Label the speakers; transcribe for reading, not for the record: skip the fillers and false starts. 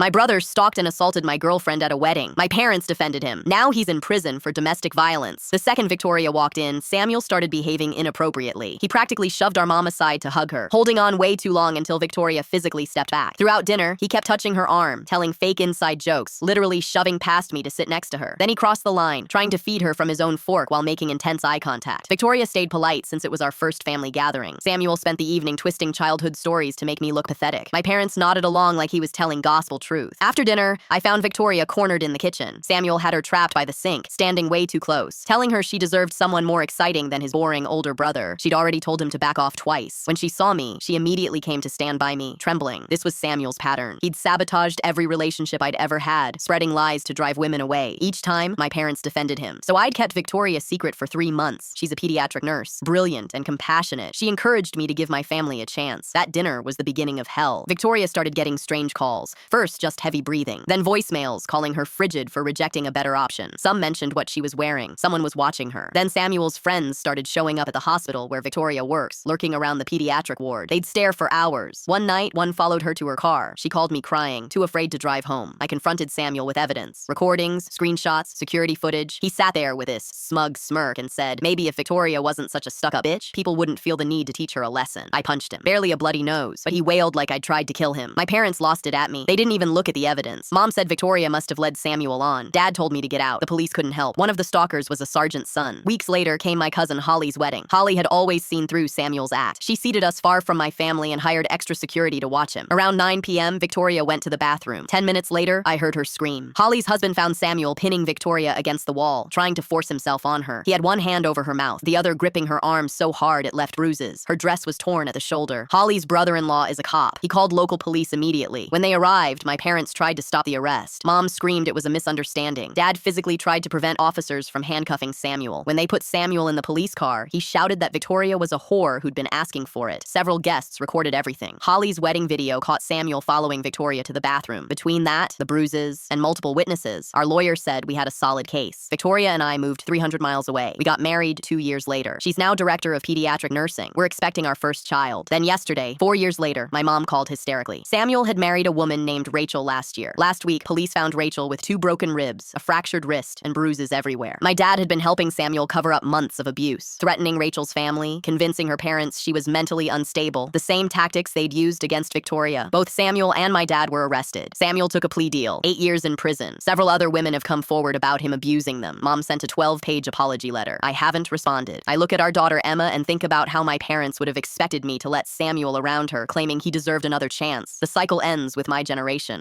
Speaker 1: My brother stalked and assaulted my girlfriend at a wedding. My parents defended him. Now he's in prison for domestic violence. The second Victoria walked in, Samuel started behaving inappropriately. He practically shoved our mom aside to hug her, holding on way too long until Victoria physically stepped back. Throughout dinner, he kept touching her arm, telling fake inside jokes, literally shoving past me to sit next to her. Then he crossed the line, trying to feed her from his own fork while making intense eye contact. Victoria stayed polite since it was our first family gathering. Samuel spent the evening twisting childhood stories to make me look pathetic. My parents nodded along like he was telling gospel truth. After dinner, I found Victoria cornered in the kitchen. Samuel had her trapped by the sink, standing way too close, telling her she deserved someone more exciting than his boring older brother. She'd already told him to back off twice. When she saw me, she immediately came to stand by me, trembling. This was Samuel's pattern. He'd sabotaged every relationship I'd ever had, spreading lies to drive women away. Each time, my parents defended him. So I'd kept Victoria secret for 3 months. She's a pediatric nurse, brilliant and compassionate. She encouraged me to give my family a chance. That dinner was the beginning of hell. Victoria started getting strange calls. First, just heavy breathing. Then voicemails calling her frigid for rejecting a better option. Some mentioned what she was wearing. Someone was watching her. Then Samuel's friends started showing up at the hospital where Victoria works, lurking around the pediatric ward. They'd stare for hours. One night, one followed her to her car. She called me crying, too afraid to drive home. I confronted Samuel with evidence. Recordings, screenshots, security footage. He sat there with this smug smirk and said, maybe if Victoria wasn't such a stuck-up bitch, people wouldn't feel the need to teach her a lesson. I punched him. Barely a bloody nose, but he wailed like I'd tried to kill him. My parents lost it at me. They didn't even look at the evidence. Mom said Victoria must have led Samuel on. Dad told me to get out. The police couldn't help. One of the stalkers was a sergeant's son. Weeks later came my cousin Holly's wedding. Holly had always seen through Samuel's act. She seated us far from my family and hired extra security to watch him. Around 9 p.m., Victoria went to the bathroom. 10 minutes later, I heard her scream. Holly's husband found Samuel pinning Victoria against the wall, trying to force himself on her. He had one hand over her mouth, the other gripping her arm so hard it left bruises. Her dress was torn at the shoulder. Holly's brother-in-law is a cop. He called local police immediately. When they arrived, my parents tried to stop the arrest. Mom screamed it was a misunderstanding. Dad physically tried to prevent officers from handcuffing Samuel. When they put Samuel in the police car, he shouted that Victoria was a whore who'd been asking for it. Several guests recorded everything. Holly's wedding video caught Samuel following Victoria to the bathroom. Between that, the bruises, and multiple witnesses, our lawyer said we had a solid case. Victoria and I moved 300 miles away. We got married 2 years later. She's now director of pediatric nursing. We're expecting our first child. Then yesterday, 4 years later, my mom called hysterically. Samuel had married a woman named Rachel last year. Last week, police found Rachel with 2 broken ribs, a fractured wrist, and bruises everywhere. My dad had been helping Samuel cover up months of abuse, threatening Rachel's family, convincing her parents she was mentally unstable, the same tactics they'd used against Victoria. Both Samuel and my dad were arrested. Samuel took a plea deal, 8 years in prison. Several other women have come forward about him abusing them. Mom sent a 12-page apology letter. I haven't responded. I look at our daughter Emma and think about how my parents would have expected me to let Samuel around her, claiming he deserved another chance. The cycle ends with my generation.